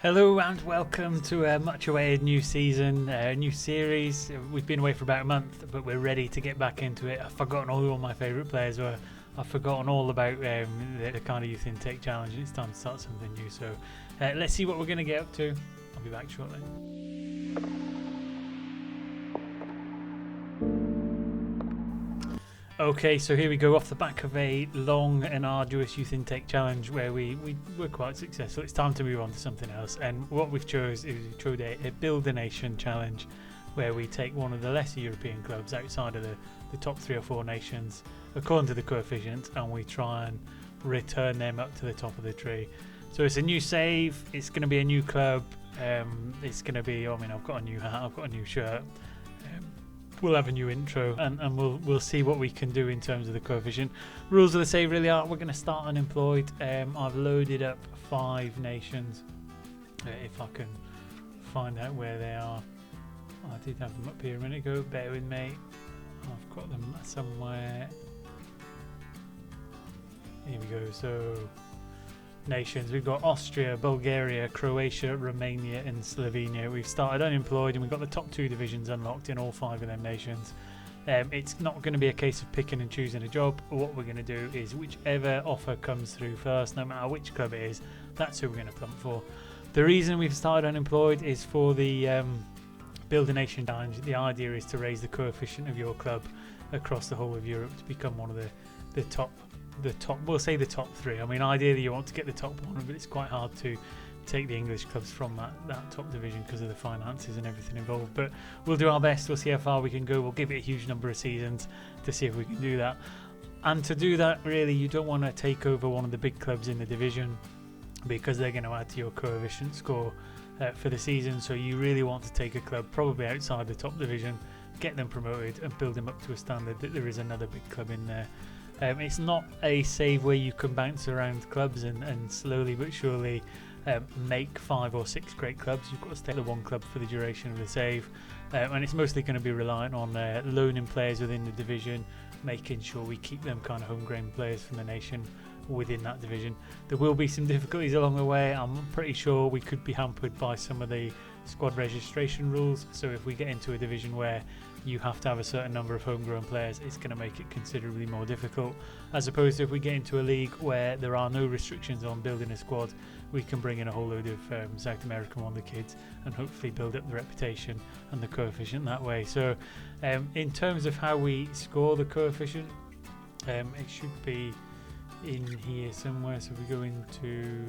Hello and welcome to a much awaited new season, new series. We've been away for about a month, but we're ready to get back into it. I've forgotten all my favourite players were. I've forgotten all about the kind of youth intake challenge. It's time to start something new. So let's see what we're going to get up to. I'll be back shortly. Okay, so here we go off the back of a long and arduous youth intake challenge where we were quite successful. It's time to move on to something else, and what we've chose is a Build a Nation challenge where we take one of the lesser European clubs outside of the top 3 or 4 nations according to the coefficient, and we try and return them up to the top of the tree. So it's a new save, it's going to be a new club, it's going to be, I've got a new hat, I've got a new shirt. We'll have a new intro and we'll see what we can do in terms of the coefficient. Rules of the save really are, we're going to start unemployed. I've loaded up 5 nations. If I can find out where they are. I did have them up here a minute ago, bear with me. I've got them somewhere. Here we go. So nations, we've got Austria, Bulgaria, Croatia, Romania and Slovenia. We've started unemployed and we've got the top 2 divisions unlocked in all 5 of them nations. It's not going to be a case of picking and choosing a job. What we're going to do is whichever offer comes through first, no matter which club it is, that's who we're going to plump for. The reason we've started unemployed is for the Build a Nation challenge. The idea is to raise the coefficient of your club across the whole of Europe to become one of the top, we'll say the top 3. I mean, ideally you want to get the top 1, but it's quite hard to take the English clubs from that top division because of the finances and everything involved. But we'll do our best. We'll see how far we can go. We'll give it a huge number of seasons to see if we can do that. And to do that, really, you don't want to take over one of the big clubs in the division because they're going to add to your coefficient score for the season. So you really want to take a club probably outside the top division, get them promoted and build them up to a standard that there is another big club in there. It's not a save where you can bounce around clubs and slowly but surely make 5 or 6 great clubs. You've got to stay at the one club for the duration of the save, and it's mostly going to be reliant on loaning players within the division, making sure we keep them kind of homegrown players from the nation within that division. There will be some difficulties along the way. I'm pretty sure we could be hampered by some of the squad registration rules, so if we get into a division where you have to have a certain number of homegrown players, it's going to make it considerably more difficult, as opposed to if we get into a league where there are no restrictions on building a squad, we can bring in a whole load of South American wonder kids and hopefully build up the reputation and the coefficient that way. So in terms of how we score the coefficient, it should be in here somewhere. So if we go into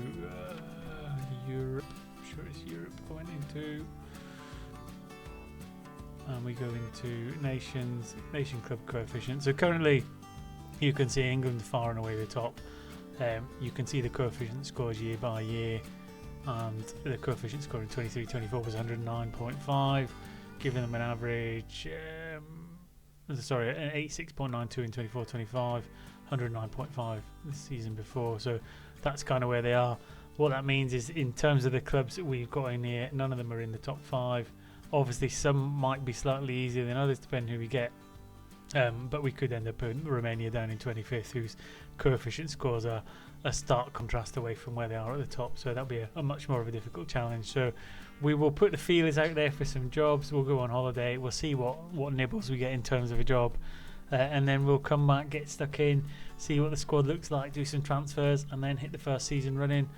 Europe, I'm sure it's Europe I went into, and we go into nation club coefficient. So currently you can see England far and away the top. You can see the coefficient scores year by year, and the coefficient score in 23-24 was 109.5, giving them an average an 86.92 in 24-25, 109.5 the season before. So that's kind of where they are. What that means is, in terms of the clubs that we've got in here, none of them are in the top 5. Obviously some might be slightly easier than others depending who we get, but we could end up putting Romania down in 25th, whose coefficient scores are a stark contrast away from where they are at the top, so that'll be a much more of a difficult challenge. So we will put the feelers out there for some jobs. We'll go on holiday, we'll see what nibbles we get in terms of a job, and then we'll come back, get stuck in, see what the squad looks like, do some transfers, and then hit the first season running.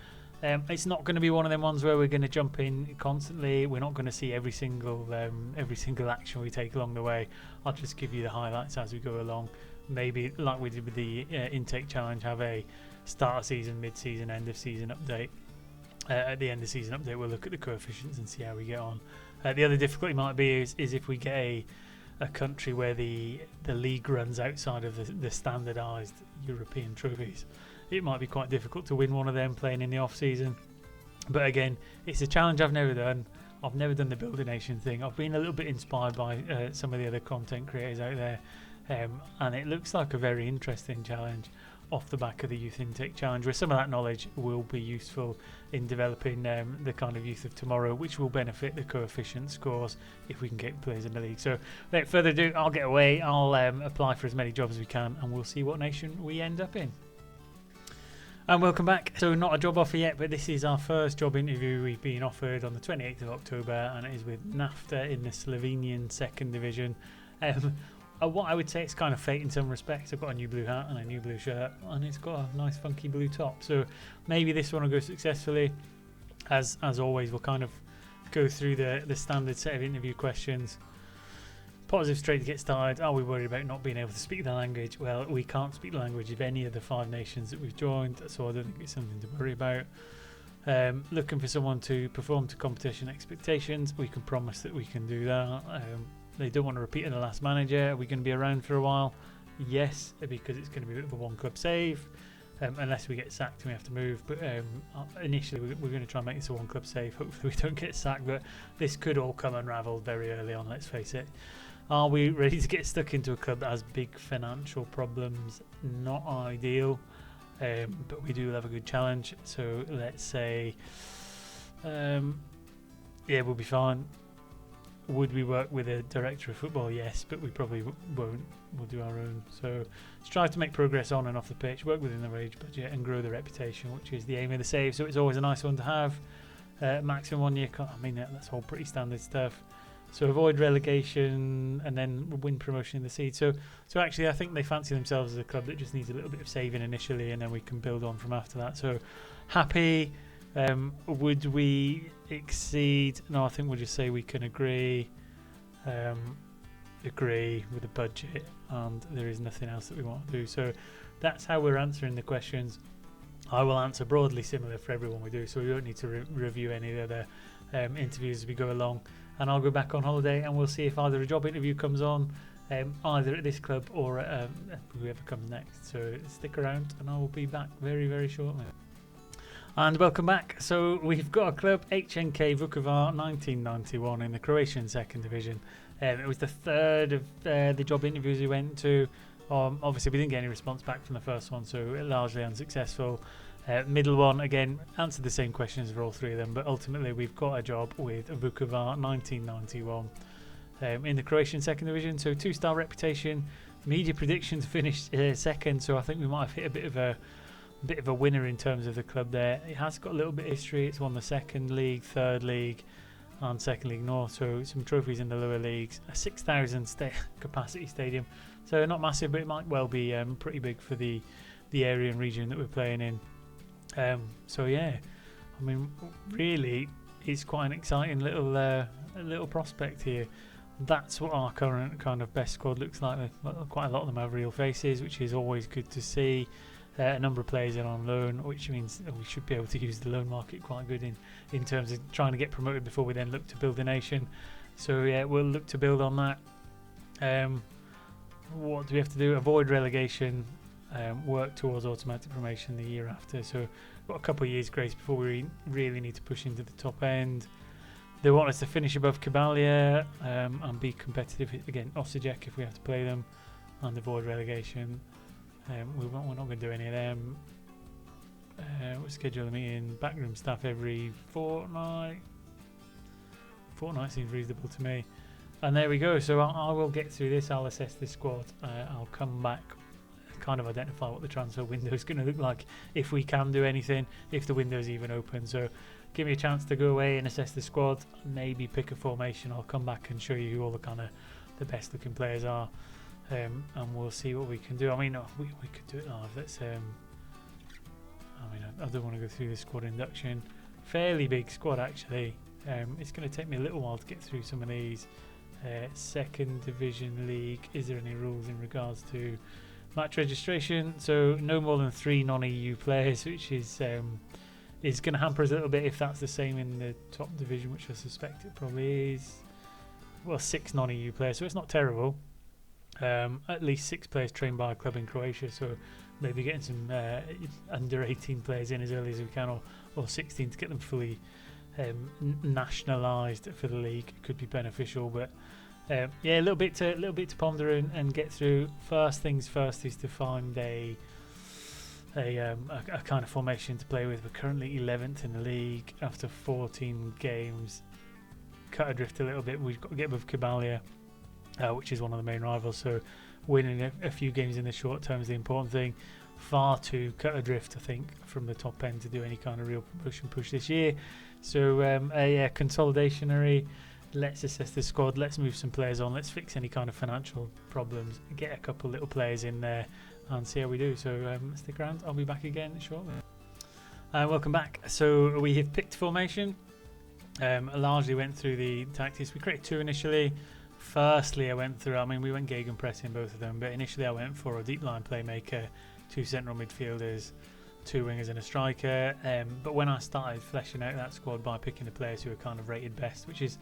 It's not going to be one of them ones where we're going to jump in constantly. We're not going to see every single action we take along the way. I'll just give you the highlights as we go along. Maybe like we did with the intake challenge, have a start of season, mid-season, end of season update. At the end of season update, we'll look at the coefficients and see how we get on. The other difficulty might be is if we get a country where the league runs outside of the standardised European trophies. It might be quite difficult to win one of them playing in the off season. But again, it's a challenge I've never done. I've never done the Build a Nation thing. I've been a little bit inspired by some of the other content creators out there, and it looks like a very interesting challenge off the back of the Youth Intake Challenge, where some of that knowledge will be useful in developing the kind of youth of tomorrow, which will benefit the coefficient scores if we can get players in the league. So without further ado, I'll get away. I'll apply for as many jobs as we can, and we'll see what nation we end up in. And welcome back. So not a job offer yet, but this is our first job interview we've been offered on the 28th of October, and it is with NAFTA in the Slovenian second division. What I would say, it's kind of fate in some respects. I've got a new blue hat and a new blue shirt, and it's got a nice funky blue top. So maybe this one will go successfully. As always, we'll kind of go through the standard set of interview questions. Positive straight to get started. Are we worried about not being able to speak the language? Well, we can't speak the language of any of the 5 nations that we've joined, so I don't think it's something to worry about. Looking for someone to perform to competition expectations. We can promise that we can do that. They don't want to repeat in the last manager. Are we going to be around for a while? Yes, because it's going to be a bit of a one club save. Unless we get sacked and we have to move. But initially we're going to try and make this a one club save. Hopefully we don't get sacked, but this could all come unravelled very early on, let's face it. Are we ready to get stuck into a club that has big financial problems? Not ideal, but we do have a good challenge. So let's say, yeah, we'll be fine. Would we work with a director of football? Yes, but we probably won't. We'll do our own. So strive to make progress on and off the pitch, work within the wage budget, and grow the reputation, which is the aim of the save. So it's always a nice one to have. Maximum 1 year. I mean, that's all pretty standard stuff. So avoid relegation and then win promotion in the seed. So actually, I think they fancy themselves as a club that just needs a little bit of saving initially, and then we can build on from after that. So happy. Would we exceed? No, I think we'll just say we can agree with the budget, and there is nothing else that we want to do. So that's how we're answering the questions. I will answer broadly similar for everyone we do, so we don't need to review any of the other interviews as we go along. And I'll go back on holiday, and we'll see if either a job interview comes on, either at this club or at whoever comes next. So stick around, and I will be back very, very shortly. And welcome back. So we've got a club, HNK Vukovar, 1991 in the Croatian second division. It was the third of the job interviews we went to. Obviously, we didn't get any response back from the first one, so largely unsuccessful. Middle one, again, answered the same questions for all 3 of them, but ultimately we've got a job with Vukovar, 1991 in the Croatian second division. So 2-star reputation. Media predictions finished second, so I think we might have hit a bit of a winner in terms of the club there. It has got a little bit of history. It's won the second league, third league, and second league north, so some trophies in the lower leagues. A 6,000 capacity stadium, so not massive, but it might well be pretty big for the area and region that we're playing in. So yeah, I mean, really, it's quite an exciting little prospect here. That's what our current kind of best squad looks like. Quite a lot of them have real faces, which is always good to see. A number of players are on loan, which means we should be able to use the loan market quite good in terms of trying to get promoted before we then look to build a nation. So yeah, we'll look to build on that. What do we have to do? Avoid relegation, work towards automatic promotion the year after. So we've got a couple of years grace before we really need to push into the top end. They want us to finish above Kabalia and be competitive against Osijek if we have to play them, and avoid relegation. We're not going to do any of them. We'll schedule a meeting, backroom staff every fortnight. Fortnight seems reasonable to me. And there we go. So I will get through this. I'll assess this squad. I'll come back, kind of identify what the transfer window is going to look like, if we can do anything, if the window is even open. So give me a chance to go away and assess the squad, maybe pick a formation. I'll come back and show you who all the best looking players are. And we'll see what we can do. I mean, we could do it live. Let's. I don't want to go through the squad induction. Fairly big squad actually. It's going to take me a little while to get through some of these. Second division league. Is there any rules in regards to match registration? So no more than 3 non-EU players, which is going to hamper us a little bit if that's the same in the top division, which I suspect it probably is. Well, 6 non-EU players, so it's not terrible. At least 6 players trained by a club in Croatia, so maybe getting some under 18 players in as early as we can, or 16 to get them fully nationalised for the league could be beneficial. But yeah, a little bit to ponder and get through. First things first is to find a kind of formation to play with. We're currently 11th in the league after 14 games. Cut adrift a little bit. We've got to get above Kabalia, which is one of the main rivals, so winning a few games in the short term is the important thing. far too cut adrift, I think, from the top end to do any kind of real promotion push this year. So a consolidationary. Let's assess the squad, let's move some players on, let's fix any kind of financial problems, get a couple little players in there and see how we do. So stick around, I'll be back again shortly. Welcome back. So we have picked formation. Largely went through the tactics. We created two initially. Firstly, we went gegenpressing both of them, but initially I went for a deep line playmaker, two central midfielders, two wingers and a striker. But when I started fleshing out that squad by picking the players who were kind of rated best, which is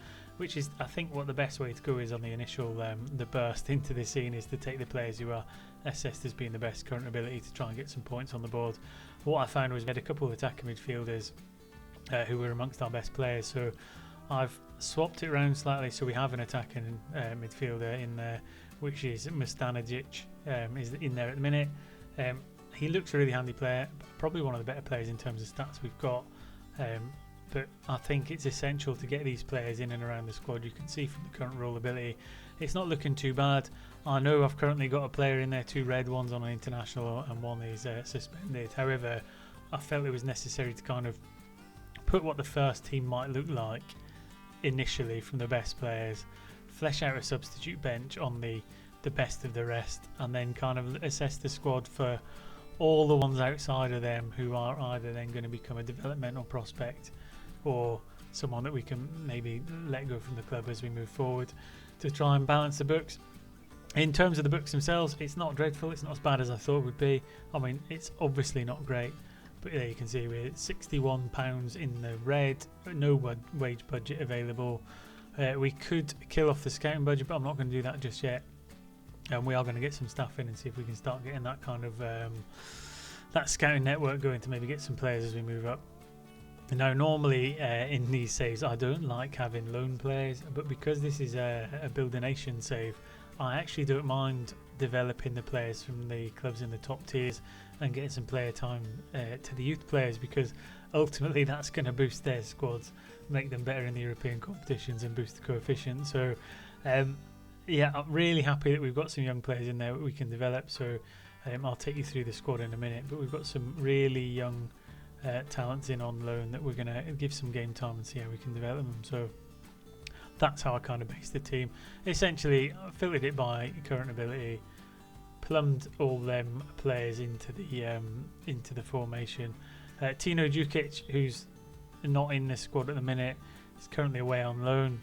I think what the best way to go is on the initial the burst into the scene, is to take the players who are assessed as being the best current ability to try and get some points on the board. What I found was we had a couple of attacking midfielders who were amongst our best players, so I've swapped it around slightly. So we have an attacking midfielder in there, which is Mustanagic, is in there at the minute. He looks a really handy player, probably one of the better players in terms of stats we've got. But I think it's essential to get these players in and around the squad. You can see from the current role ability, it's not looking too bad. I know I've currently got a player in there, two red ones on an international and one is suspended. However, I felt it was necessary to kind of put what the first team might look like initially from the best players, flesh out a substitute bench on the best of the rest, and then kind of assess the squad for all the ones outside of them who are either then going to become a developmental prospect or someone that we can maybe let go from the club as we move forward, to try and balance the books. In terms of the books themselves, it's not dreadful, it's not as bad as I thought it would be. I mean, it's obviously not great, but there you can see we're £61 in the red, no wage budget available. We could kill off the scouting budget, but I'm not going to do that just yet. And we are going to get some stuff in and see if we can start getting that kind of that scouting network going to maybe get some players as we move up. Now, normally in these saves, I don't like having loan players, but because this is a Build a Nation save, I actually don't mind developing the players from the clubs in the top tiers and getting some player time to the youth players, because ultimately that's going to boost their squads, make them better in the European competitions and boost the coefficient. So yeah, I'm really happy that we've got some young players in there that we can develop. So I'll take you through the squad in a minute, but we've got some really young talents in on loan that we're going to give some game time and see how we can develop them. So that's how I kind of based the team. Essentially, I filtered it by current ability, plumbed all them players into the formation. Tino Djukic, who's not in the squad at the minute, is currently away on loan,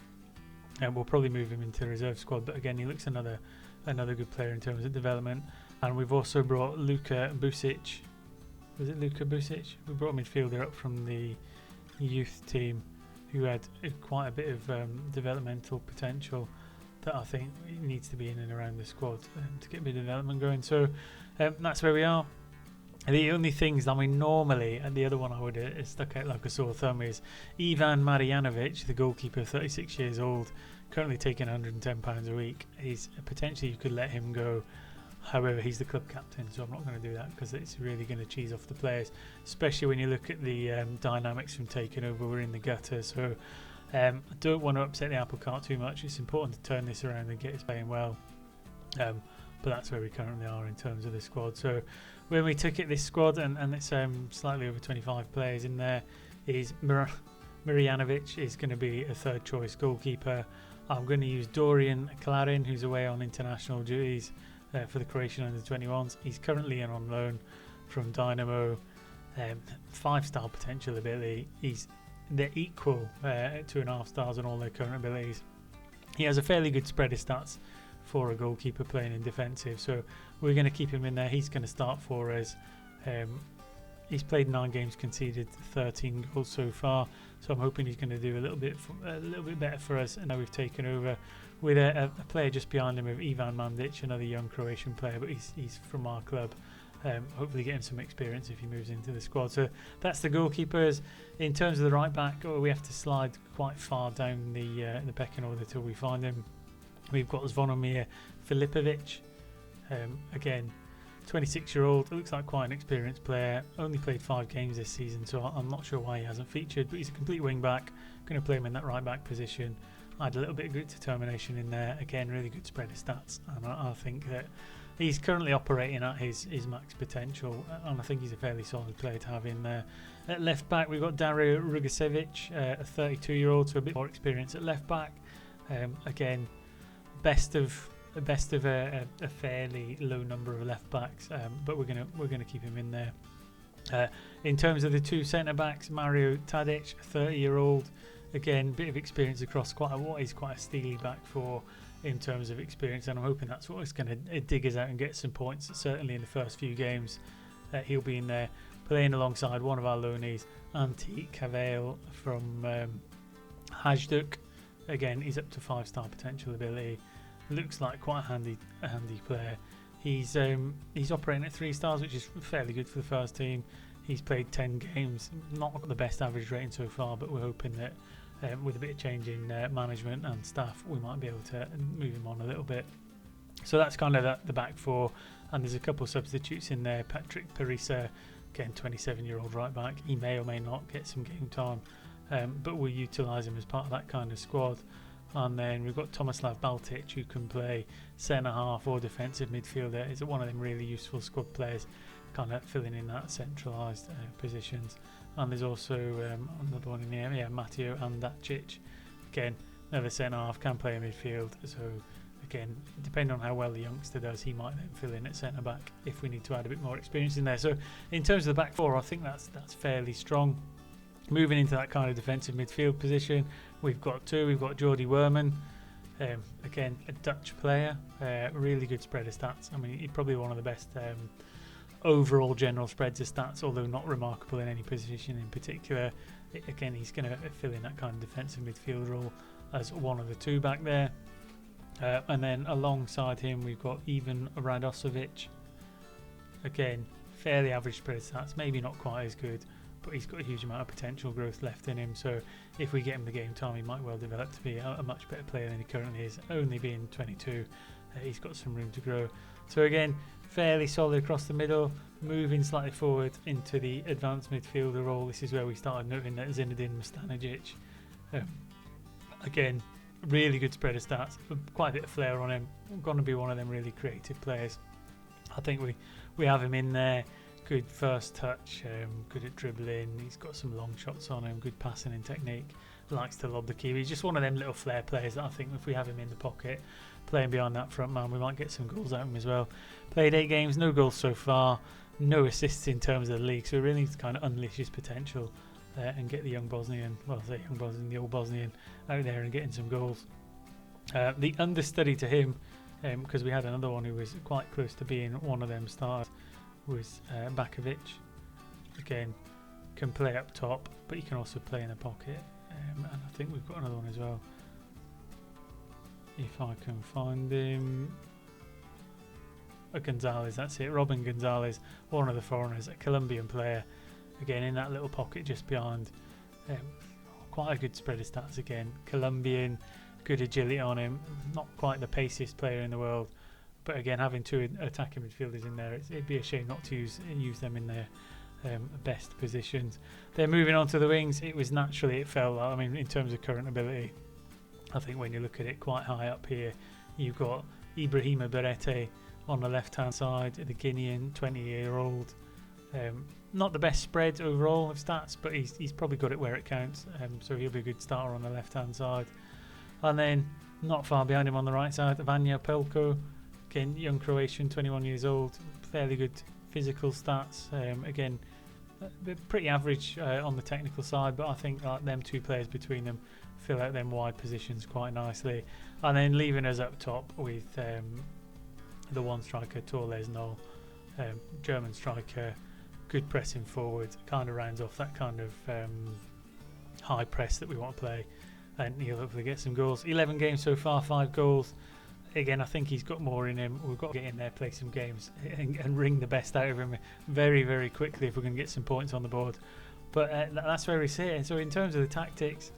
and we'll probably move him into the reserve squad. But again, he looks another good player in terms of development. And we've also brought Luka Busic. Was it Luka Busic? We brought a midfielder up from the youth team who had quite a bit of developmental potential that I think needs to be in and around the squad to get a bit of development going. So that's where we are. The only things, I mean, normally, and the other one I would have stuck out like a sore thumb is Ivan Marjanovic, the goalkeeper, 36 years old, currently taking £110 a week. He's potentially, you could let him go. However, he's the club captain, so I'm not going to do that because it's really going to cheese off the players, especially when you look at the dynamics from taking over. We're in the gutter, so I don't want to upset the apple cart too much. It's important to turn this around and get us playing well. But that's where we currently are in terms of the squad. So when we took it, this squad, and it's slightly over 25 players in there, is Marjanovic is going to be a third choice goalkeeper. I'm going to use Dorian Klarin, who's away on international duties for the Croatian under-21s. He's currently in on loan from Dynamo. 5-star potential ability. They're equal 2.5 stars on all their current abilities. He has a fairly good spread of stats for a goalkeeper playing in defensive, so we're going to keep him in there. He's going to start for us. He's played 9 games, conceded 13 goals so far, so I'm hoping he's going to do a little bit better for us. And now we've taken over with a player just behind him of Ivan Mandic, another young Croatian player, but he's from our club. Hopefully getting some experience if he moves into the squad. So that's the goalkeepers. In terms of the right back, we have to slide quite far down the pecking order till we find him. We've got Zvonimir Filipovic, again 26-year-old, looks like quite an experienced player, only played 5 games this season, so I'm not sure why he hasn't featured, but he's a complete wing back. Going to play him in that right back position. I had a little bit of grit determination in there, again really good spread of stats, and I think that he's currently operating at his max potential, and I think he's a fairly solid player to have in there. At left back, we've got Dario Rugasevic, a 32-year-old, so a bit more experience at left back. Again, best of a fairly low number of left backs, but we're gonna keep him in there. In terms of the two centre backs, Mario Tadic, 30-year-old, again, bit of experience across what is quite a steely back four in terms of experience, and I'm hoping that's what is going to dig us out and get some points. Certainly in the first few games, he'll be in there playing alongside one of our loanees, Antti Cavale from Hajduk. Again, he's up to 5-star potential ability. Looks like quite a handy player. He's operating at 3 stars, which is fairly good for the first team. He's played 10 games, not got the best average rating so far, but we're hoping that with a bit of change in management and staff, we might be able to move him on a little bit. So that's kind of the back four, and there's a couple of substitutes in there. Patrick Parisa, again, 27-year-old right back. He may or may not get some game time, but we'll utilise him as part of that kind of squad. And then we've got Tomislav Baltic, who can play centre half or defensive midfielder. He's one of them really useful squad players, kind of filling in that centralised positions. And there's also another one in here, Matteo Andacic. Again, another centre half, can play in midfield. So again, depending on how well the youngster does, he might then fill in at centre back if we need to add a bit more experience in there. So in terms of the back four, I think that's fairly strong. Moving into that kind of defensive midfield position, we've got Jordi Werman, again a Dutch player, really good spread of stats. I mean, he's probably one of the best overall general spreads of stats, although not remarkable in any position in particular. Again, he's going to fill in that kind of defensive midfield role as one of the two back there. And then alongside him, we've got Ivan Radosovic. Again, fairly average spread of stats, maybe not quite as good, but he's got a huge amount of potential growth left in him. So if we get him the game time, he might well develop to be a much better player than he currently is, only being 22. He's got some room to grow. So again, fairly solid across the middle. Moving slightly forward into the advanced midfielder role, this is where we started noting that Zinedine Mstanagic, again, really good spread of stats, quite a bit of flair on him, going to be one of them really creative players. I think we have him in there. Good first touch, good at dribbling, he's got some long shots on him, good passing and technique, likes to lob the key. He's just one of them little flair players that I think if we have him in the pocket playing behind that front man, we might get some goals out of him as well. Played 8 games, no goals so far, no assists in terms of the league, so we really need to kind of unleash his potential and get the young Bosnian, the old Bosnian out there and getting some goals. The understudy to him, because we had another one who was quite close to being one of them stars, was Bakovic. Again, can play up top, but he can also play in the pocket, and I think we've got another one as well, if I can find him. Gonzalez, that's it, Robin Gonzalez, one of the foreigners, a Colombian player, again in that little pocket just behind. Quite a good spread of stats again, Colombian, good agility on him, not quite the paciest player in the world, but again, having 2 attacking midfielders in there, it'd be a shame not to use them in their best positions. Then moving on to the wings, it felt like, I mean, in terms of current ability, I think when you look at it quite high up here, you've got Ibrahima Berete on the left-hand side, the Guinean 20-year-old. Not the best spread overall of stats, but he's probably got it where it counts, so he'll be a good starter on the left-hand side. And then, not far behind him on the right side, Vanja Pelko. Again, young Croatian, 21 years old, fairly good physical stats. Again, pretty average on the technical side, but I think them 2 players between them fill out them wide positions quite nicely. And then leaving us up top with the one striker, Torles Noll, German striker, good pressing forward, kind of rounds off that kind of high press that we want to play, and he'll hopefully get some goals. 11 games so far, 5 goals. Again, I think he's got more in him. We've got to get in there, play some games, and wring the best out of him very, very quickly if we're going to get some points on the board. But that's where we sit. And so in terms of the tactics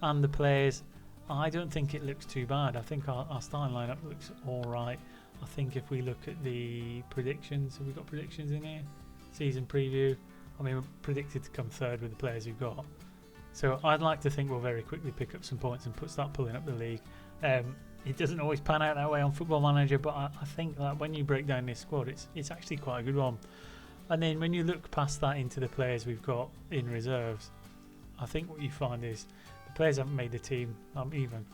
and the players, I don't think it looks too bad. I think our starting lineup looks all right. I think if we look at the predictions, have we got predictions in here? Season preview. I mean, we're predicted to come 3rd with the players we've got. So I'd like to think we'll very quickly pick up some points and start pulling up the league. it doesn't always pan out that way on Football Manager, but I think that when you break down this squad, it's actually quite a good one. And then when you look past that into the players we've got in reserves, I think what you find is the players haven't made the team. Even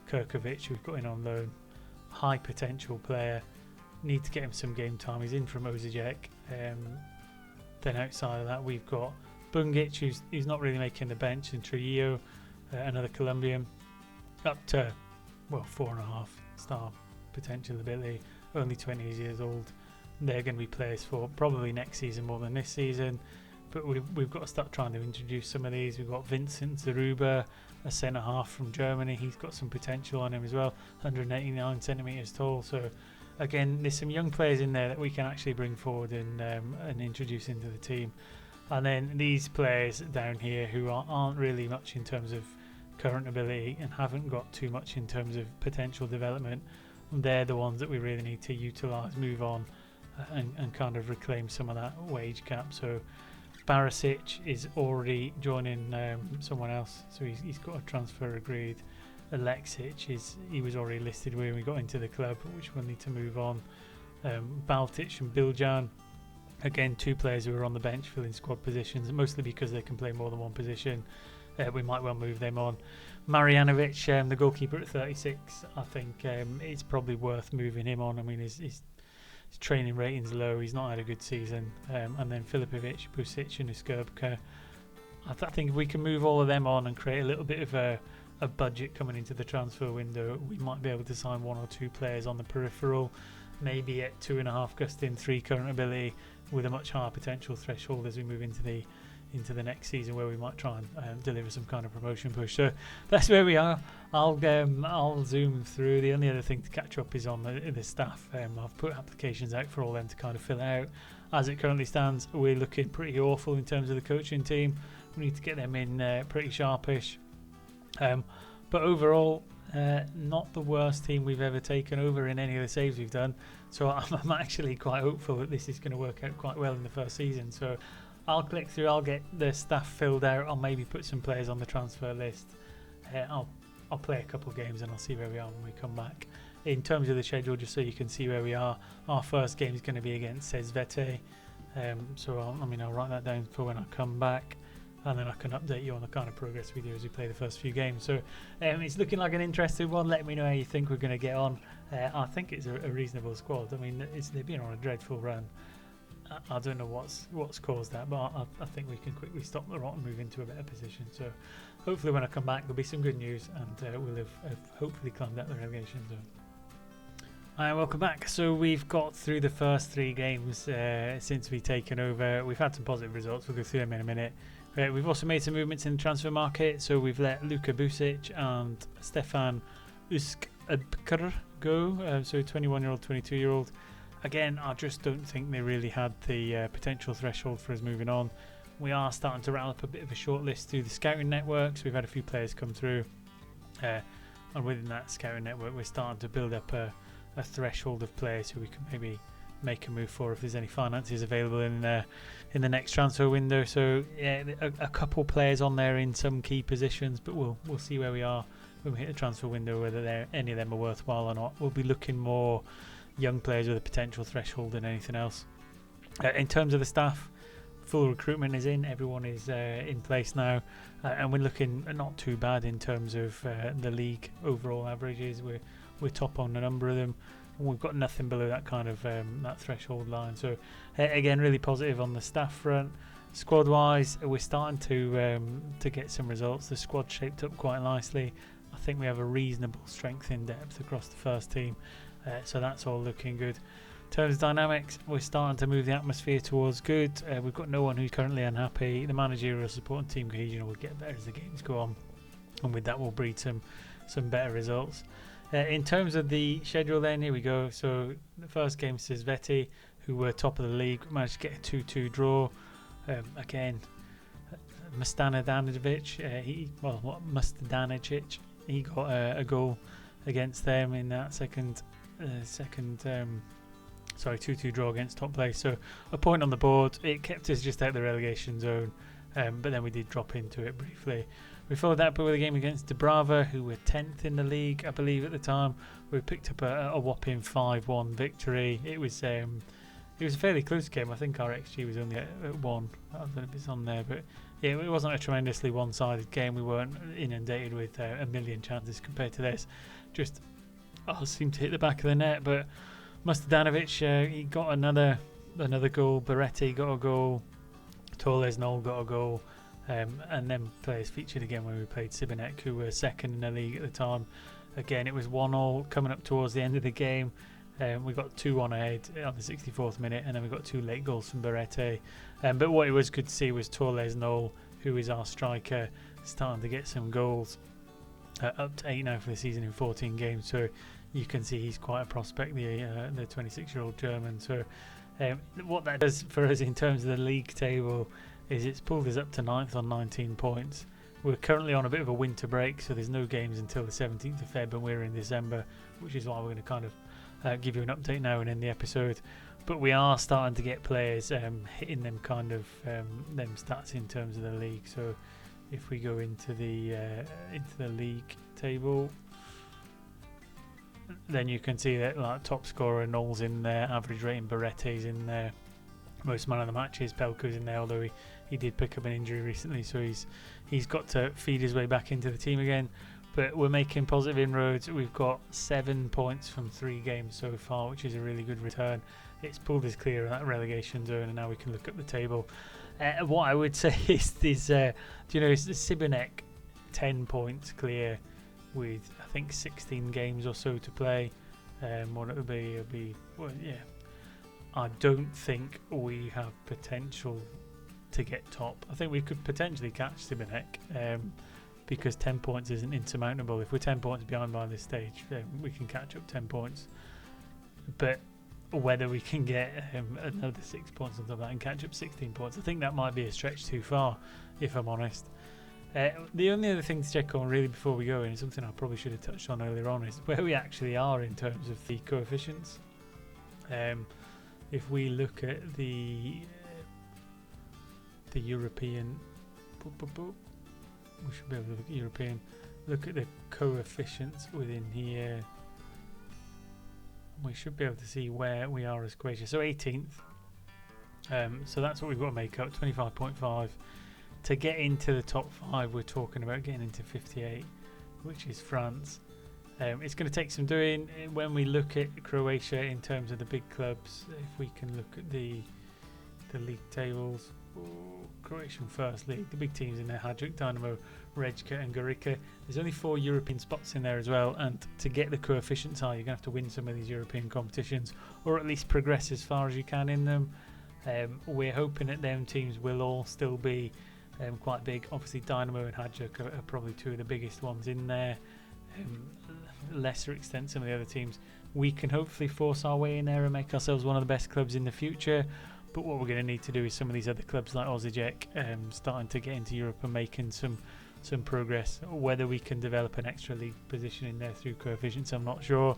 Kirkovic, we've got in on loan, high potential player, need to get him some game time. He's in from Osijek. Then outside of that, we've got Bungic, who's not really making the bench, and Trujillo, another Colombian, up to 4.5 star potential ability, only 20 years old. They're going to be players for probably next season more than this season, but we've got to start trying to introduce some of these. We've got Vincent Zaruba, a centre half from Germany. He's got some potential on him as well, 189 centimetres tall. So again, there's some young players in there that we can actually bring forward and introduce into the team. And then these players down here who aren't really much in terms of current ability and haven't got too much in terms of potential development, they're the ones that we really need to utilise, move on, and kind of reclaim some of that wage gap. So Barisic is already joining someone else, so he's got a transfer agreed. Alexic he was already listed when we got into the club, which we'll need to move on. Baltic and Biljan, again, two players who are on the bench filling squad positions, mostly because they can play more than one position. We might well move them on. Marjanovic, the goalkeeper at 36, I think it's probably worth moving him on. I mean, his training rating's low, he's not had a good season. And then Filipovic, Busic and Uskrbka. I think if we can move all of them on and create a little bit of a budget coming into the transfer window, we might be able to sign one or two players on the peripheral, maybe at 2.5 gusting, 3 current ability, with a much higher potential threshold as we move into the next season, where we might try and deliver some kind of promotion push. So that's where we are. I'll zoom through. The only other thing to catch up is on the staff. I've put applications out for all them to kind of fill out. As it currently stands, we're looking pretty awful in terms of the coaching team. We need to get them in pretty sharpish. But overall, not the worst team we've ever taken over in any of the saves we've done. So I'm actually quite hopeful that this is going to work out quite well in the first season. So I'll click through, I'll get the staff filled out, I'll maybe put some players on the transfer list. I'll play a couple games and I'll see where we are when we come back. In terms of the schedule, just so you can see where we are, our first game is going to be against Sesvete. So I'll write that down for when I come back, and then I can update you on the kind of progress we do as we play the first few games. So it's looking like an interesting one. Let me know how you think we're going to get on. I think it's a reasonable squad. I mean, they've been on a dreadful run. I don't know what's caused that, but I think we can quickly stop the rot and move into a better position. So hopefully when I come back, there'll be some good news, and we'll have hopefully climbed out the relegation zone. Hi, welcome back. So we've got through the first 3 games since we've taken over. We've had some positive results. We'll go through them in a minute. We've also made some movements in the transfer market. So we've let Luka Busic and Stefan Uskrbka go. So 21-year-old, 22-year-old. Again, I just don't think they really had the potential threshold for us moving on. We are starting to rattle up a bit of a short list through the scouting networks. We've had a few players come through. And within that scouting network, we're starting to build up a threshold of players who we can maybe make a move for if there's any finances available in the next transfer window. So yeah, a couple players on there in some key positions, but we'll see where we are when we hit the transfer window, whether any of them are worthwhile or not. We'll be looking more young players with a potential threshold than anything else. In terms of the staff, full recruitment is in. Everyone is in place now, and we're looking not too bad in terms of the league overall averages. We're top on a number of them. We've got nothing below that kind of that threshold line. So again, really positive on the staff front. Squad wise, we're starting to get some results. The squad shaped up quite nicely. I think we have a reasonable strength in depth across the first team. So that's all looking good. In terms of dynamics, we're starting to move the atmosphere towards good. We've got no one who's currently unhappy. The managerial support and team cohesion will get better as the games go on, and with that will breed some better results. In terms of the schedule then, here we go. So the first game is Sesvete, who were top of the league, managed to get a 2-2 draw. Again, Mustanovic, he got a goal against them in that second 2-2 draw against top place. So a point on the board. It kept us just out of the relegation zone, but then we did drop into it briefly. We followed that up with a game against Dubrava, who were 10th in the league, I believe, at the time. We picked up a whopping 5-1 victory. It was a fairly close game. I think our XG was only at 1. I don't know if it's on there, but yeah, it wasn't a tremendously one-sided game. We weren't inundated with a million chances compared to this. Just seemed to hit the back of the net, but Mustadanovic, he got another goal. Beretti got a goal. Torres Knoll got a goal. And then players featured again when we played Sibinek, who were second in the league at the time. Again, it was 1-1 coming up towards the end of the game. We got 2-1 ahead on the 64th minute, and then we got 2 late goals from Beretti. But what it was good to see was Torres Knoll, who is our striker, starting to get some goals. Up to 8 now for the season in 14 games, so you can see he's quite a prospect, the 26-year-old German. So what that does for us in terms of the league table is it's pulled us up to 9th on 19 points. We're currently on a bit of a winter break, so there's no games until the 17th of Feb, and we're in December, which is why we're going to kind of give you an update now and in the episode. But we are starting to get players hitting them kind of them stats in terms of the league. So if we go into the league table, then you can see that like top scorer Knoll's in there, average rating Beretti's in there, most man of the matches Pelko's in there, although he did pick up an injury recently, so he's got to feed his way back into the team again. But we're making positive inroads. We've got 7 points from 3 games so far, which is a really good return. It's pulled us clear of that relegation zone, and now we can look up the table. What I would say is is the Sibinek 10 points clear with I think 16 games or so to play. What it'll be well, yeah. I don't think we have potential to get top. I think we could potentially catch Sibinek because 10 points isn't insurmountable. If we're 10 points behind by this stage, we can catch up 10 points. But whether we can get another 6 points on top of that and catch up 16 points, I think that might be a stretch too far, if I'm honest. The only other thing to check on really before we go in, is something I probably should have touched on earlier on, is where we actually are in terms of the coefficients. If we look at the European, we should be able to look at European. Look at the coefficients within here. We should be able to see where we are as Croatia. So 18th. So that's what we've got to make up. 25.5. To get into the top 5, we're talking about getting into 58, which is France. It's going to take some doing. When we look at Croatia in terms of the big clubs, if we can look at the league tables, Croatian First League, the big teams in there, Hajduk, Dynamo, Rijeka and Gorica. There's only 4 European spots in there as well, and to get the coefficients high, you're going to have to win some of these European competitions, or at least progress as far as you can in them. We're hoping that them teams will all still be quite big. Obviously Dynamo and Hajduk are probably 2 of the biggest ones in there. Lesser extent some of the other teams. We can hopefully force our way in there and make ourselves one of the best clubs in the future. But what we're going to need to do is some of these other clubs like Osijek starting to get into Europe and making some progress. Whether we can develop an extra league position in there through coefficients, I'm not sure.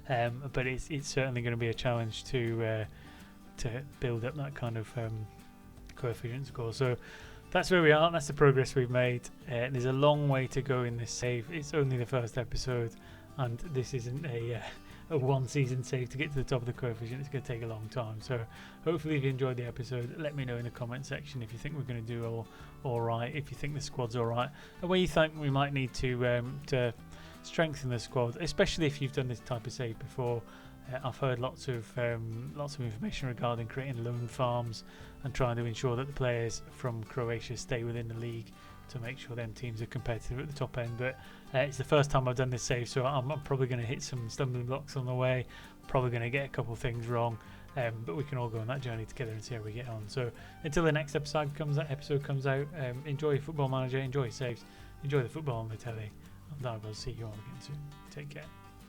But it's certainly going to be a challenge to build up that kind of coefficient score. So that's where we are. That's the progress we've made. There's a long way to go in this save. It's only the first episode, and this isn't a one season save to get to the top of the coefficient. It's going to take a long time. So hopefully if you enjoyed the episode, let me know in the comment section if you think we're going to do all right, if you think the squad's all right, and where you think we might need to strengthen the squad, especially if you've done this type of save before. I've heard lots of information regarding creating loan farms and trying to ensure that the players from Croatia stay within the league to make sure them teams are competitive at the top end. But it's the first time I've done this save, so I'm probably going to hit some stumbling blocks on the way, probably going to get a couple of things wrong, but we can all go on that journey together and see how we get on. So until the next episode comes out, enjoy your Football Manager, enjoy your saves, enjoy the football on the telly, and I will see you all again soon. Take care.